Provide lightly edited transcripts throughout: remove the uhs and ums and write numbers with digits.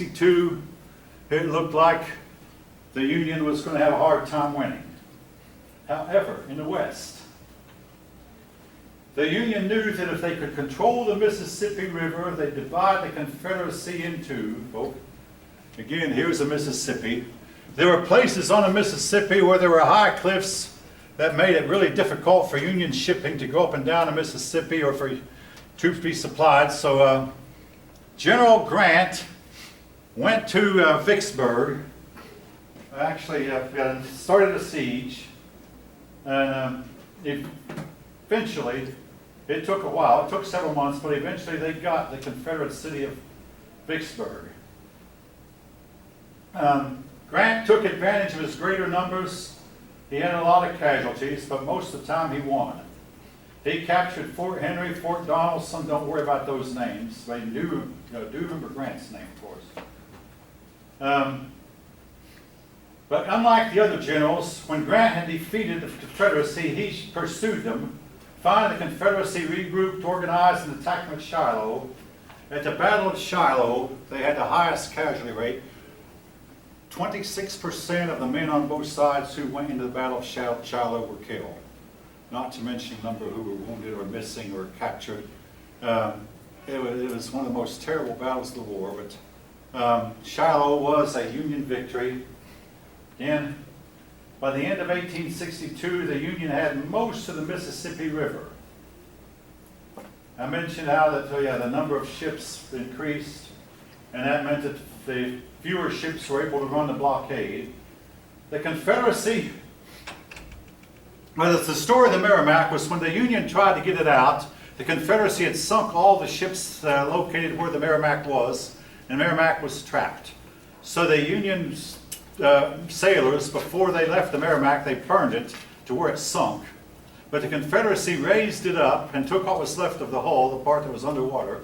1862, it looked like the Union was going to have a hard time winning. However, in the West, the Union knew that if they could control the Mississippi River, they'd divide the Confederacy in two. Oh, again, here's the Mississippi. There were places on the Mississippi where there were high cliffs that made it really difficult for Union shipping to go up and down the Mississippi or for troops to be supplied. So General Grant went to Vicksburg, actually started a siege, and eventually, it took a while, it took several months, but eventually they got the Confederate city of Vicksburg. Grant took advantage of his greater numbers. He had a lot of casualties, but most of the time he won. He captured Fort Henry, Fort Donelson. Don't worry about those names. They do remember Grant's name, of course. But unlike the other generals, when Grant had defeated the Confederacy, he pursued them. Finally, the Confederacy regrouped, organized, and attacked them at Shiloh. At the Battle of Shiloh, they had the highest casualty rate. 26% of the men on both sides who went into the Battle of Shiloh were killed. Not to mention the number who were wounded or missing or captured. It was one of the most terrible battles of the war, but Shiloh was a Union victory. And by the end of 1862, the Union had most of the Mississippi River. I mentioned how that the number of ships increased, and that meant that the fewer ships were able to run the blockade. The Confederacy, well, the story of the Merrimack was when the Union tried to get it out, the Confederacy had sunk all the ships located where the Merrimack was, and the Merrimack was trapped. So the Union sailors, before they left the Merrimack, they burned it to where it sunk. But the Confederacy raised it up and took what was left of the hull, the part that was underwater,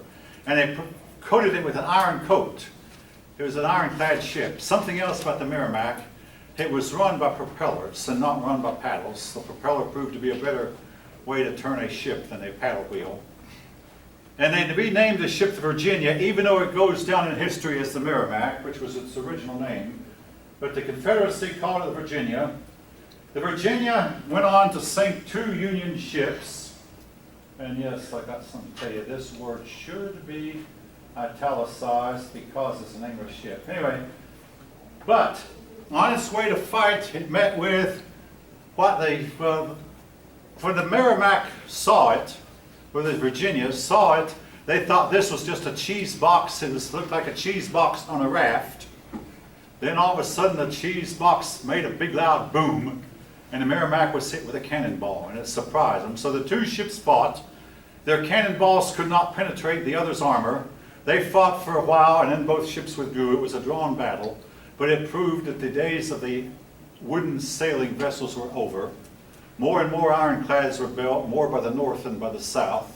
and they coated it with an iron coat. It was an ironclad ship. Something else about the Merrimack, it was run by propellers and not run by paddles. The propeller proved to be a better way to turn a ship than a paddle wheel. And they renamed the ship the Virginia, even though it goes down in history as the Merrimack, which was its original name. But the Confederacy called it the Virginia. The Virginia went on to sink 2 Union ships. And yes, I got something to tell you. This word should be italicized because it's the name of a ship. Anyway, but on its way to fight, it met with what when the Merrimack saw it, or the Virginia saw it, they thought this was just a cheese box. It looked like a cheese box on a raft. Then all of a sudden the cheese box made a big loud boom, and the Merrimack was hit with a cannonball, and it surprised them. So the 2 ships fought. Their cannonballs could not penetrate the other's armor. They fought for a while, and then both ships withdrew. It was a drawn battle, but it proved that the days of the wooden sailing vessels were over. More and more ironclads were built, more by the north than by the south.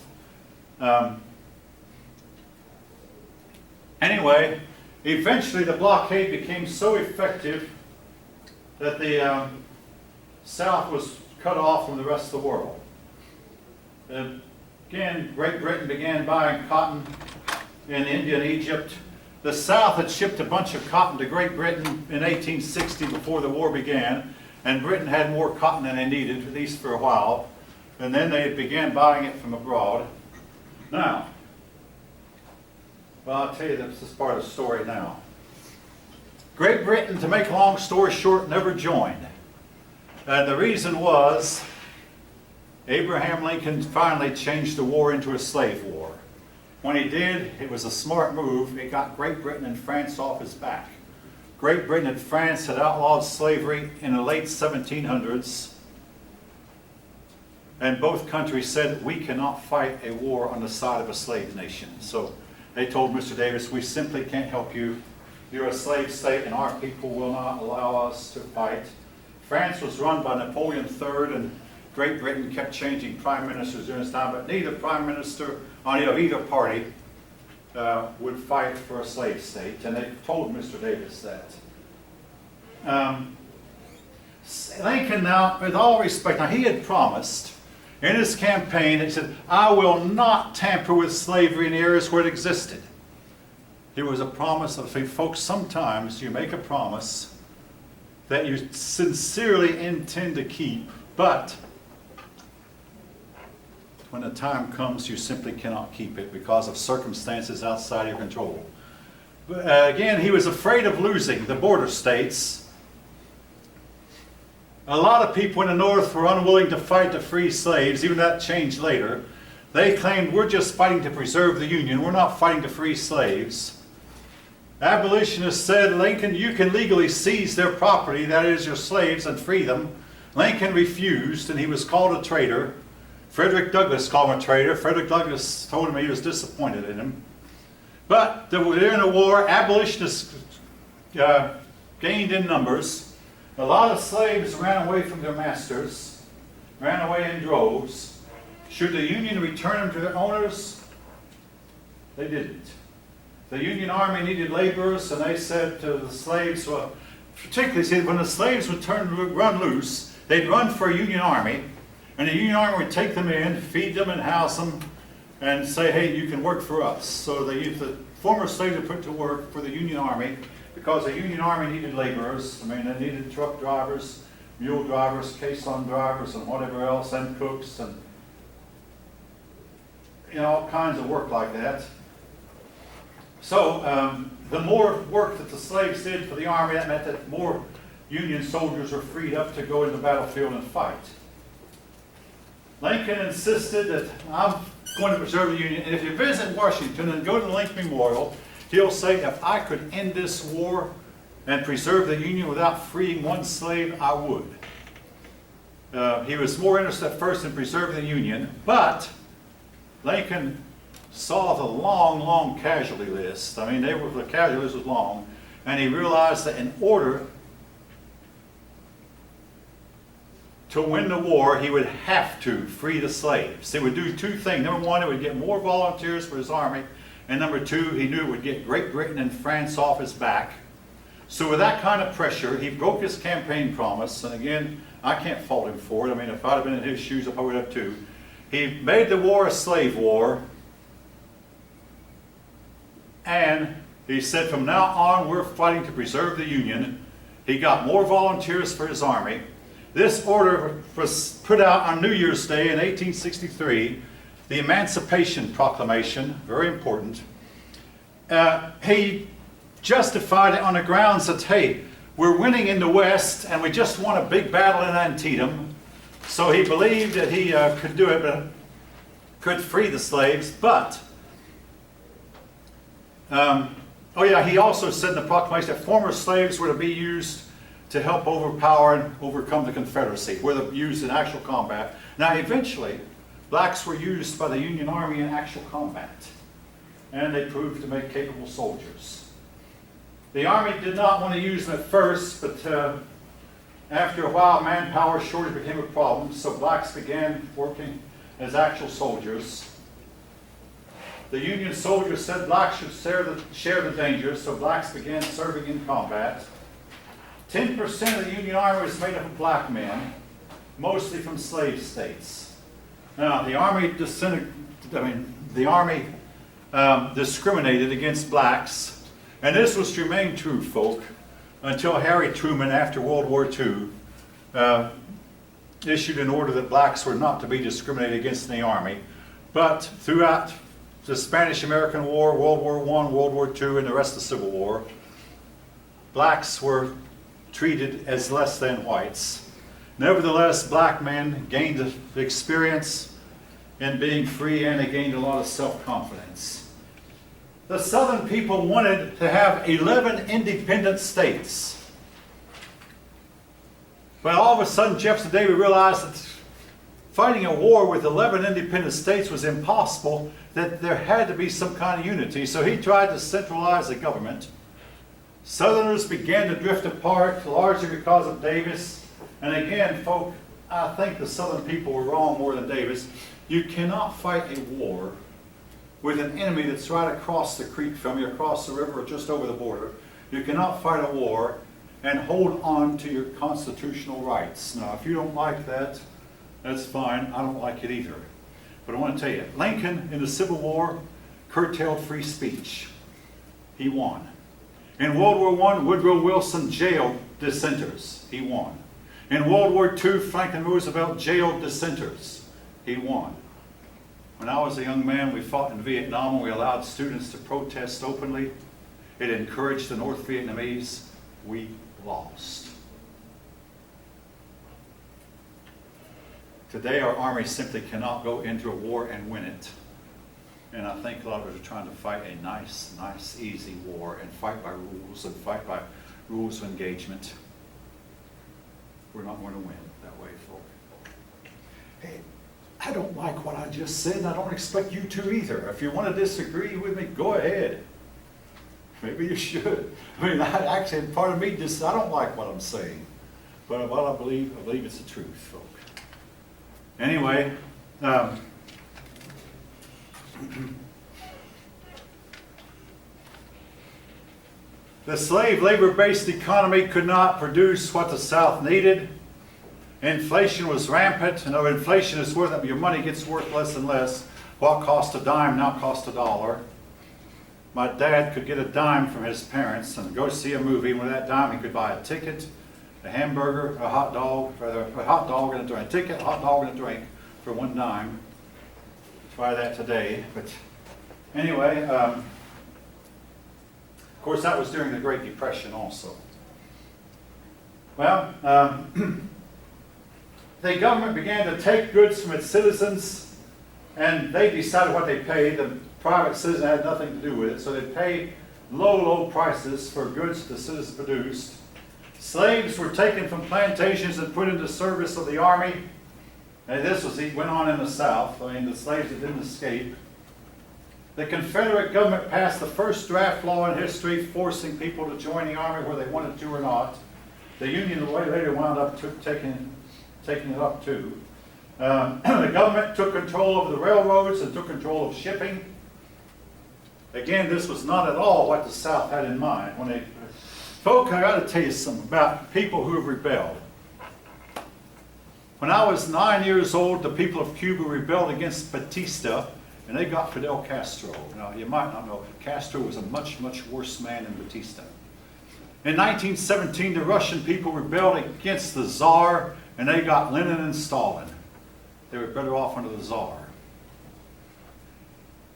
Anyway, eventually the blockade became so effective that the South was cut off from the rest of the world. Again, Great Britain began buying cotton in India and Egypt. The South had shipped a bunch of cotton to Great Britain in 1860 before the war began, and Britain had more cotton than they needed, at least for a while, and then they began buying it from abroad. Now, well, I'll tell you this is part of the story now. Great Britain, to make a long story short, never joined. And the reason was Abraham Lincoln finally changed the war into a slave war. When he did, it was a smart move. It got Great Britain and France off his back. Great Britain and France had outlawed slavery in the late 1700s, and both countries said we cannot fight a war on the side of a slave nation. So they told Mr. Davis, we simply can't help you. You're a slave state and our people will not allow us to fight. France was run by Napoleon III, and Great Britain kept changing prime ministers during this time, but neither prime minister of either party would fight for a slave state, and they told Mr. Davis that. Lincoln now, with all respect, now he had promised in his campaign, he said, I will not tamper with slavery in the areas where it existed. It was a promise of, folks, sometimes you make a promise that you sincerely intend to keep, but when the time comes, you simply cannot keep it because of circumstances outside your control. But, again, he was afraid of losing the border states. A lot of people in the North were unwilling to fight to free slaves. Even that changed later. They claimed, we're just fighting to preserve the Union. We're not fighting to free slaves. Abolitionists said, Lincoln, you can legally seize their property, that is your slaves, and free them. Lincoln refused, and he was called a traitor. Frederick Douglass called him a traitor. Frederick Douglass told him he was disappointed in him. But during the war, abolitionists gained in numbers. A lot of slaves ran away from their masters, ran away in droves. Should the Union return them to their owners? They didn't. The Union Army needed laborers, and they said to the slaves, well, particularly, see, when the slaves would run loose, they'd run for a Union Army, and the Union Army would take them in, feed them and house them, and say, hey, you can work for us. So the former slaves were put to work for the Union Army because the Union Army needed laborers. I mean, they needed truck drivers, mule drivers, caisson drivers, and whatever else, and cooks, and all kinds of work like that. So the more work that the slaves did for the army, that meant that more Union soldiers were freed up to go in the battlefield and fight. Lincoln insisted that I'm going to preserve the Union. And if you visit Washington and go to the Lincoln Memorial, he'll say, if I could end this war and preserve the Union without freeing one slave, I would. He was more interested at first in preserving the Union, but Lincoln saw the long, long casualty list. I mean, the casualty list was long, and he realized that in order to win the war, he would have to free the slaves. He would do two things. Number one, it would get more volunteers for his army, and number two, he knew it would get Great Britain and France off his back. So with that kind of pressure, he broke his campaign promise, and again, I can't fault him for it. I mean, if I'd have been in his shoes, I probably would have too. He made the war a slave war, and he said, from now on, we're fighting to preserve the Union. He got more volunteers for his army. This order was put out on New Year's Day in 1863, the Emancipation Proclamation, very important. He justified it on the grounds that, hey, we're winning in the West, and we just won a big battle in Antietam. So he believed that he could do it, but could free the slaves, but he also said in the proclamation that former slaves were to be used to help overpower and overcome the Confederacy, were used in actual combat. Now, eventually, blacks were used by the Union Army in actual combat, and they proved to make capable soldiers. The Army did not want to use them at first, but after a while, manpower shortage became a problem, so blacks began working as actual soldiers. The Union soldiers said blacks should share the dangers, so blacks began serving in combat. 10% of the Union Army was made up of black men, mostly from slave states. Now, the Army discriminated against blacks, and this was to remain true, folk, until Harry Truman, after World War II, issued an order that blacks were not to be discriminated against in the Army. But throughout the Spanish-American War, World War I, World War II, and the rest of the Civil War, blacks were treated as less than whites. Nevertheless, black men gained experience in being free, and they gained a lot of self-confidence. The Southern people wanted to have 11 independent states. But all of a sudden, Jefferson Davis realized that fighting a war with 11 independent states was impossible, that there had to be some kind of unity. So he tried to centralize the government. Southerners began to drift apart, largely because of Davis. And again, folk, I think the Southern people were wrong more than Davis. You cannot fight a war with an enemy that's right across the creek from you, across the river, or just over the border. You cannot fight a war and hold on to your constitutional rights. Now, if you don't like that, that's fine. I don't like it either. But I want to tell you, Lincoln in the Civil War curtailed free speech. He won. In World War I, Woodrow Wilson jailed dissenters. He won. In World War II, Franklin Roosevelt jailed dissenters. He won. When I was a young man, we fought in Vietnam and we allowed students to protest openly. It encouraged the North Vietnamese. We lost. Today, our army simply cannot go into a war and win it. And I think a lot of us are trying to fight a nice, easy war and fight by rules and fight by rules of engagement. We're not going to win that way, folks. Hey, I don't like what I just said, and I don't expect you to either. If you want to disagree with me, go ahead. Maybe you should. I mean, actually, part of me just, I don't like what I'm saying. But what I believe it's the truth, folks. Anyway, the slave labor-based economy could not produce what the South needed. Inflation was rampant, and inflation is worth, your money gets worth less and less. What cost a dime now cost $1. My dad could get a dime from his parents and go see a movie, and with that dime he could buy a ticket, a hamburger, a hot dog, rather a hot dog and a drink, a ticket, a hot dog and a drink for one dime. Try that today, but anyway, of course that was during the Great Depression also. Well, the government began to take goods from its citizens, and they decided what they paid. The private citizen had nothing to do with it, so they paid low prices for goods the citizens produced. Slaves were taken from plantations and put into service of the army. And this went on in the South. I mean, the slaves that didn't escape. The Confederate government passed the first draft law in history forcing people to join the army whether they wanted to or not. The Union later wound up taking it up too. The government took control over the railroads and took control of shipping. Again, this was not at all what the South had in mind. Folks, I got to tell you something about people who have rebelled. When I was 9 years old, the people of Cuba rebelled against Batista, and they got Fidel Castro. Now, you might not know, Castro was a much worse man than Batista. In 1917, the Russian people rebelled against the Tsar, and they got Lenin and Stalin. They were better off under the Tsar.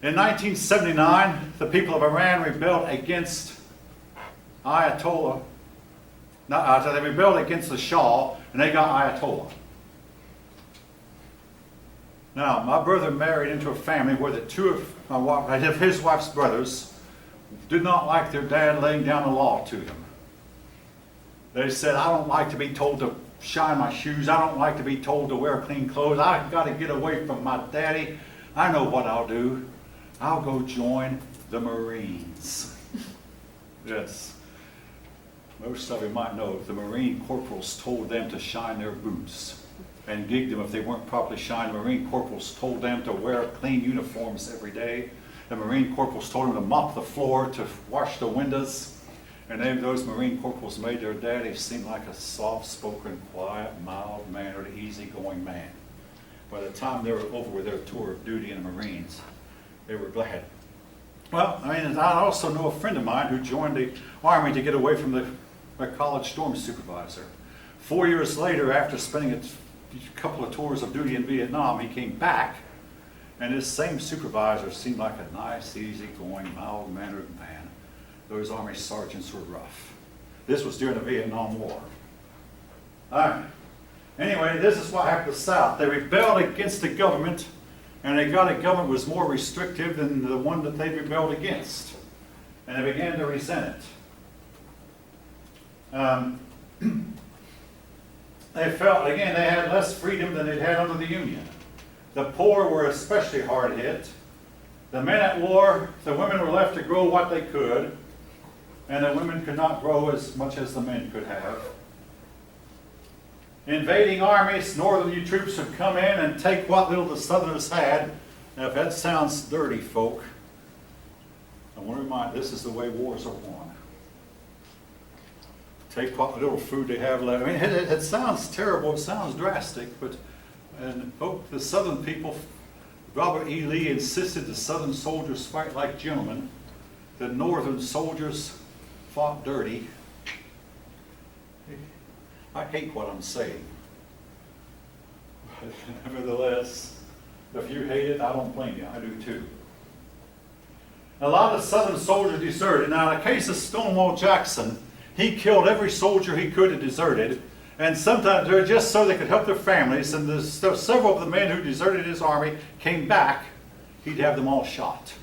In 1979, the people of Iran rebelled against Ayatollah. They rebelled against the Shah, and they got Ayatollah. Now, my brother married into a family where the two of his wife's brothers did not like their dad laying down the law to them. They said, I don't like to be told to shine my shoes. I don't like to be told to wear clean clothes. I've got to get away from my daddy. I know what I'll do. I'll go join the Marines. Yes. Most of you might know the Marine corporals told them to shine their boots and gigged them if they weren't properly shined. The Marine corporals told them to wear clean uniforms every day. The Marine corporals told them to mop the floor, to wash the windows. And then those Marine corporals made their daddy seem like a soft-spoken, quiet, mild-mannered, easygoing man. By the time they were over with their tour of duty in the Marines, they were glad. Well, I also know a friend of mine who joined the Army to get away from the college storm supervisor. 4 years later, after spending a couple of tours of duty in Vietnam, he came back, and his same supervisor seemed like a nice, easygoing, mild-mannered man. Those Army sergeants were rough. This was during the Vietnam War. All right. Anyway, this is what happened to the South. They rebelled against the government, and they got a government that was more restrictive than the one that they rebelled against. And they began to resent it. They felt, again, they had less freedom than they'd had under the Union. The poor were especially hard hit. The men at war, the women were left to grow what they could, and the women could not grow as much as the men could have. Invading armies, northern troops would come in and take what little the Southerners had. Now, if that sounds dirty, folk, I want to remind you, this is the way wars are won. Take what little food they have left. I mean, it sounds terrible, it sounds drastic, but the Southern people, Robert E. Lee insisted the Southern soldiers fight like gentlemen, the Northern soldiers fought dirty. I hate what I'm saying. Nevertheless, if you hate it, I don't blame you. I do too. A lot of Southern soldiers deserted. Now, in the case of Stonewall Jackson, he killed every soldier he could and deserted. And sometimes they're just so they could help their families. And there's several of the men who deserted his army came back. He'd have them all shot.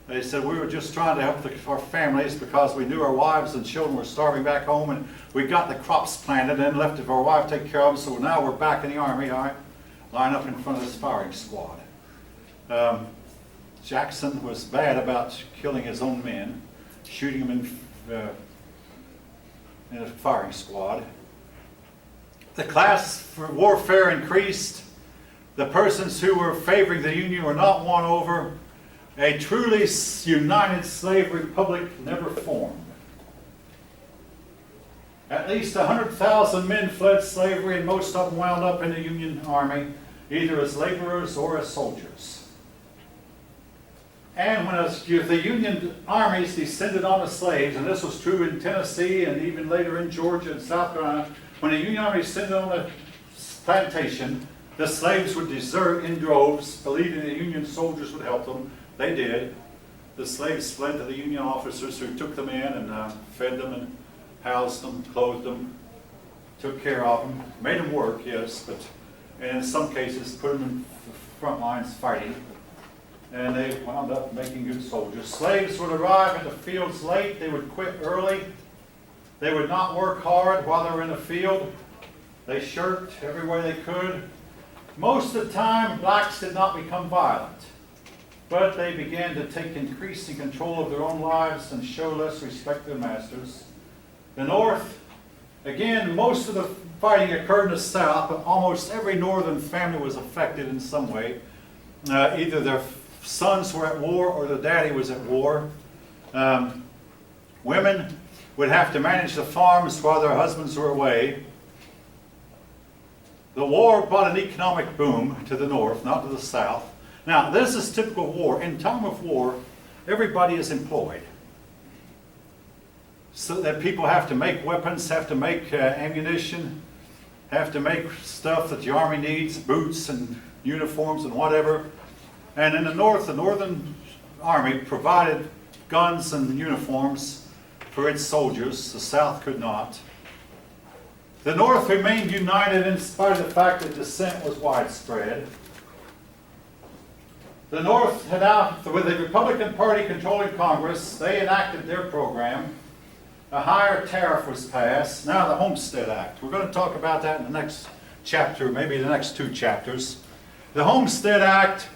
They said, we were just trying to help our families because we knew our wives and children were starving back home, and we got the crops planted and left it for our wife to take care of them, so now we're back in the army, all right? Line up in front of this firing squad. Jackson was bad about killing his own men, shooting them in a firing squad. The class for warfare increased. The persons who were favoring the Union were not won over. A truly united slave republic never formed. At least 100,000 men fled slavery, and most of them wound up in the Union Army, either as laborers or as soldiers. And when the Union armies descended on the slaves, and this was true in Tennessee and even later in Georgia and South Carolina, when the Union army descended on the plantation, the slaves would desert in droves, believing the Union soldiers would help them. They did. The slaves fled to the Union officers who took them in and fed them and housed them, clothed them, took care of them, made them work, yes, but and in some cases put them in the front lines fighting. And they wound up making good soldiers. Slaves would arrive in the fields late. They would quit early. They would not work hard while they were in the field. They shirked every way they could. Most of the time, blacks did not become violent, but they began to take increasing control of their own lives and show less respect to their masters. The North, again, most of the fighting occurred in the South, but almost every Northern family was affected in some way. Either their sons were at war or their daddy was at war. Women would have to manage the farms while their husbands were away. The war brought an economic boom to the North, not to the South. Now, this is typical war. In time of war, everybody is employed. So that people have to make weapons, have to make ammunition, have to make stuff that the Army needs, boots and uniforms and whatever. And in the North, the Northern Army provided guns and uniforms for its soldiers. The South could not. The North remained united in spite of the fact that dissent was widespread. The North had out, with the Republican Party controlling Congress, they enacted their program. A higher tariff was passed. Now the Homestead Act. We're going to talk about that in the next chapter, maybe the next two chapters. The Homestead Act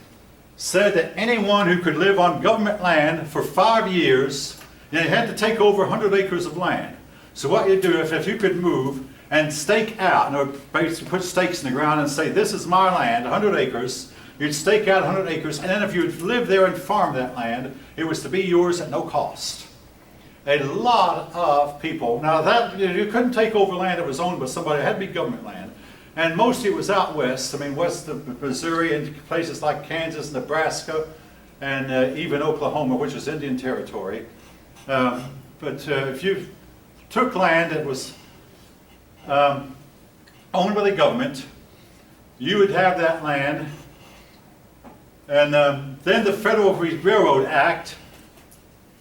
said that anyone who could live on government land for 5 years, they had to take over 100 acres of land. So what you do, if you could move and stake out, basically put stakes in the ground and say, this is my land, 100 acres, you'd stake out 100 acres, and then if you'd live there and farm that land, it was to be yours at no cost. A lot of people, now that, you couldn't take over land that was owned by somebody, it had to be government land. And mostly it was out west, west of Missouri and places like Kansas, Nebraska, and even Oklahoma, which was Indian territory. But if you took land that was owned by the government, you would have that land. And then the Federal Railroad Act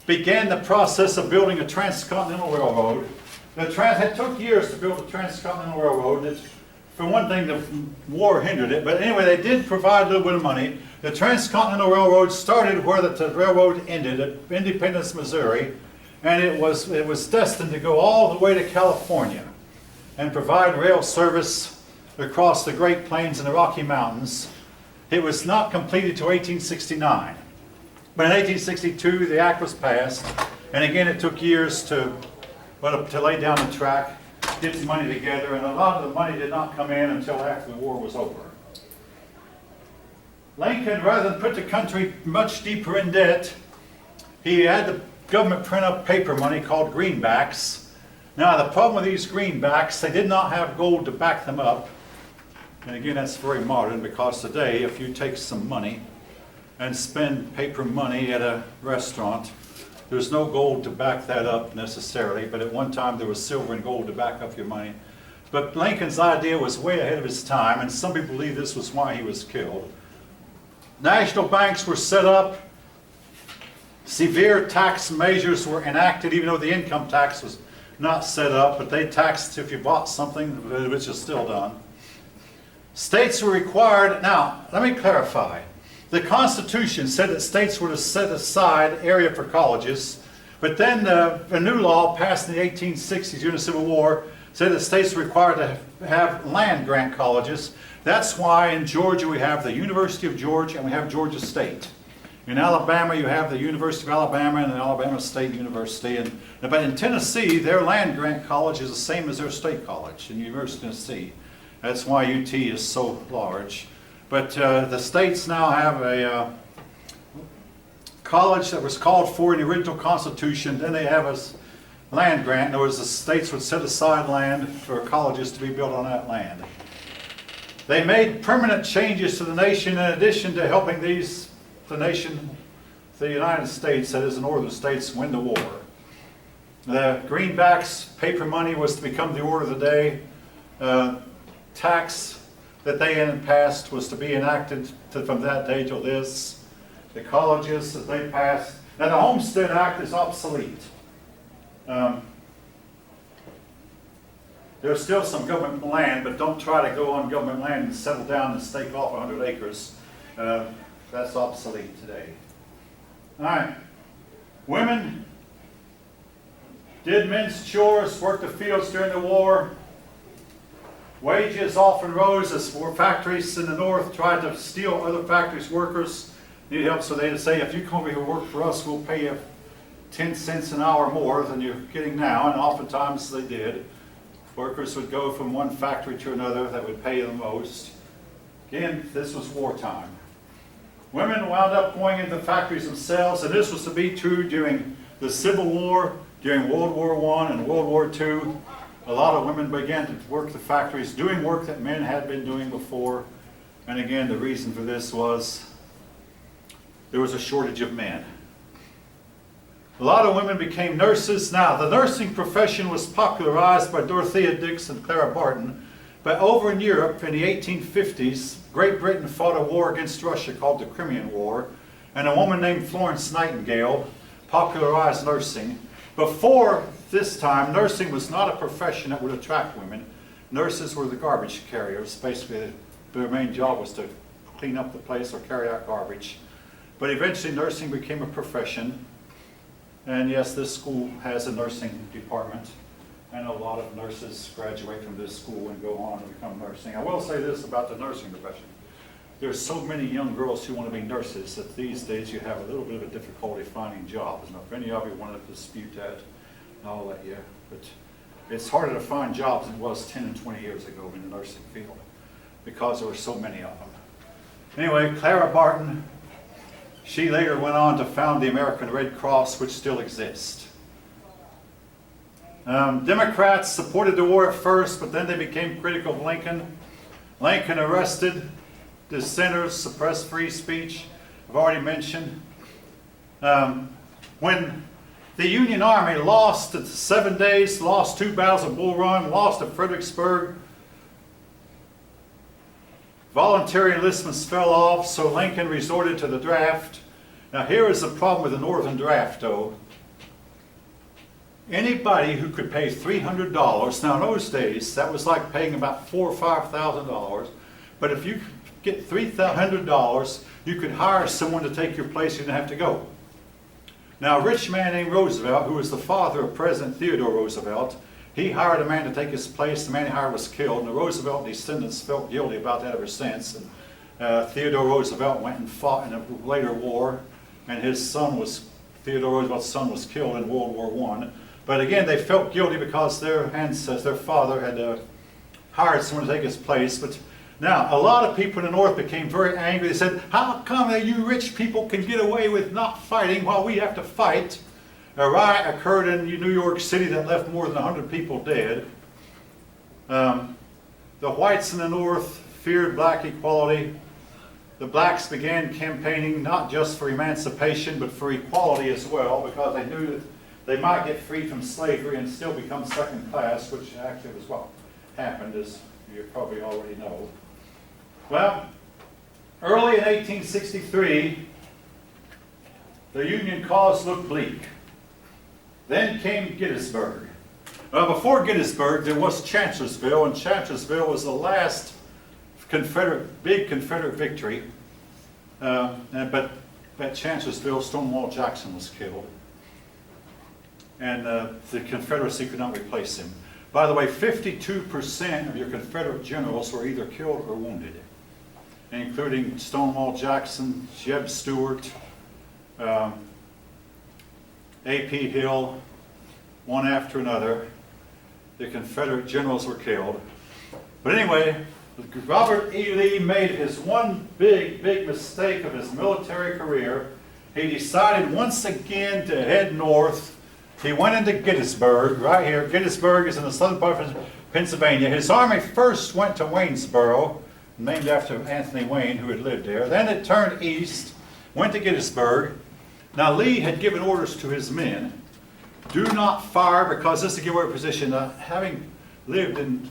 began the process of building a transcontinental railroad. It took years to build a transcontinental railroad. For one thing, the war hindered it, but anyway, they did provide a little bit of money. The transcontinental railroad started where the railroad ended at Independence, Missouri, and it was destined to go all the way to California and provide rail service across the Great Plains and the Rocky Mountains. It was not completed until 1869. But in 1862, the act was passed, and again, it took years to lay down the track, get the money together, and a lot of the money did not come in until after the war was over. Lincoln, rather than put the country much deeper in debt, he had the government print up paper money called greenbacks. Now, the problem with these greenbacks, they did not have gold to back them up. And again, that's very modern, because today, if you take some money and spend paper money at a restaurant, There's no gold to back that up necessarily, but at one time there was silver and gold to back up your money. But Lincoln's idea was way ahead of his time, and some people believe this was why he was killed. National banks were set up. Severe tax measures were enacted, even though the income tax was not set up, but they taxed if you bought something, which is still done. States were required. Now, let me clarify. The Constitution said that states were to set aside area for colleges, but then a new law passed in the 1860s during the Civil War said that states were required to have land grant colleges. That's why in Georgia we have the University of Georgia and we have Georgia State. In Alabama you have the University of Alabama and the Alabama State University. But in Tennessee, their land grant college is the same as their state college in University of Tennessee. That's why UT is so large. But the states now have a college that was called for in the original Constitution. Then they have a land grant. In other words, the states would set aside land for colleges to be built on that land. They made permanent changes to the nation in addition to helping the United States, that is the northern states, win the war. The greenbacks, paper money, was to become the order of the day. Tax that they had passed was to be enacted from that day till this. The colleges that they passed. Now the Homestead Act is obsolete. There's still some government land, but don't try to go on government land and settle down and stake off 100 acres. That's obsolete today. All right. Women did men's chores, worked the fields during the war. Wages often rose as factories in the north tried to steal other factories' workers. Need help, so they'd say, if you come over here and work for us, we'll pay you 10 cents an hour more than you're getting now, and oftentimes they did. Workers would go from one factory to another that would pay the most. Again, this was wartime. Women wound up going into factories themselves, and this was to be true during the Civil War, during World War I and World War II. A lot of women began to work the factories, doing work that men had been doing before. And again, the reason for this was there was a shortage of men. A lot of women became nurses. Now, the nursing profession was popularized by Dorothea Dix and Clara Barton. But over in Europe, in the 1850s, Great Britain fought a war against Russia called the Crimean War. And a woman named Florence Nightingale popularized nursing. Before this time, nursing was not a profession that would attract women. Nurses were the garbage carriers. Basically, their main job was to clean up the place or carry out garbage. But eventually, nursing became a profession. And yes, this school has a nursing department. And a lot of nurses graduate from this school and go on to become nursing. I will say this about the nursing profession. There's so many young girls who want to be nurses that these days you have a little bit of a difficulty finding jobs. Now, if any of you want to dispute that, I'll let you. But it's harder to find jobs than it was 10 and 20 years ago in the nursing field because there were so many of them. Anyway, Clara Barton, she later went on to found the American Red Cross, which still exists. Democrats supported the war at first, but then they became critical of Lincoln. Lincoln arrested dissenters, suppressed free speech. I've already mentioned. When the Union Army lost at 7 days, lost 2 battles of Bull Run, lost at Fredericksburg, voluntary enlistments fell off, so Lincoln resorted to the draft. Now here is the problem with the Northern draft, though. Anybody who could pay $300, now in those days, that was like paying about $4,000 or $5,000, but if you get $300, you could hire someone to take your place, you didn't have to go. Now a rich man named Roosevelt, who was the father of President Theodore Roosevelt, he hired a man to take his place. The man he hired was killed, and the Roosevelt descendants felt guilty about that ever since. And Theodore Roosevelt went and fought in a later war, and his son was, Theodore Roosevelt's son was killed in World War I. But again, they felt guilty because their ancestors, their father had hired someone to take his place. But now, a lot of people in the North became very angry. They said, how come that you rich people can get away with not fighting while we have to fight? A riot occurred in New York City that left more than 100 people dead. The whites in the North feared black equality. the blacks began campaigning not just for emancipation, but for equality as well, because they knew that they might get freed from slavery and still become second class, which actually was what happened, as you probably already know. Well, early in 1863, the Union cause looked bleak. Then came Gettysburg. Well, before Gettysburg, there was Chancellorsville, and Chancellorsville was the last big Confederate victory. But at Chancellorsville, Stonewall Jackson was killed. And the Confederacy could not replace him. By the way, 52% of your Confederate generals were either killed or wounded, including Stonewall Jackson, Jeb Stuart, A.P. Hill, one after another. The Confederate generals were killed. But anyway, Robert E. Lee made his one big mistake of his military career. He decided once again to head north. He went into Gettysburg, right here. Gettysburg is in the southern part of Pennsylvania. His army first went to Waynesboro, named after Anthony Wayne, who had lived there. Then it turned east, went to Gettysburg. Now Lee had given orders to his men, do not fire, because this is a giveaway position. Having lived in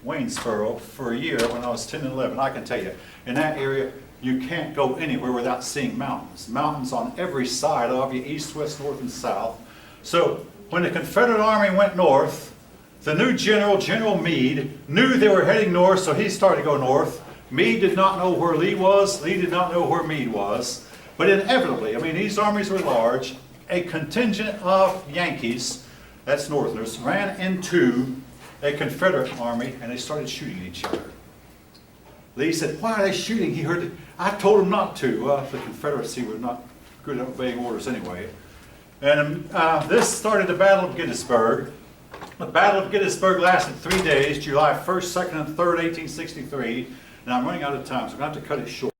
Waynesboro for a year when I was 10 and 11, I can tell you, in that area, you can't go anywhere without seeing mountains. Mountains on every side of you, east, west, north, and south. So when the Confederate Army went north, the new general, General Meade, knew they were heading north, so he started to go north. Meade did not know where Lee was. Lee did not know where Meade was. But inevitably, I mean, these armies were large. A contingent of Yankees, that's Northerners, ran into a Confederate army, and they started shooting at each other. Lee said, "Why are they shooting?" He heard it. I told them not to. Well, the Confederacy was not good at obeying orders anyway. And this started the Battle of Gettysburg. The Battle of Gettysburg lasted 3 days, July 1st, 2nd, and 3rd, 1863. Now I'm running out of time, so I'm going to have to cut it short.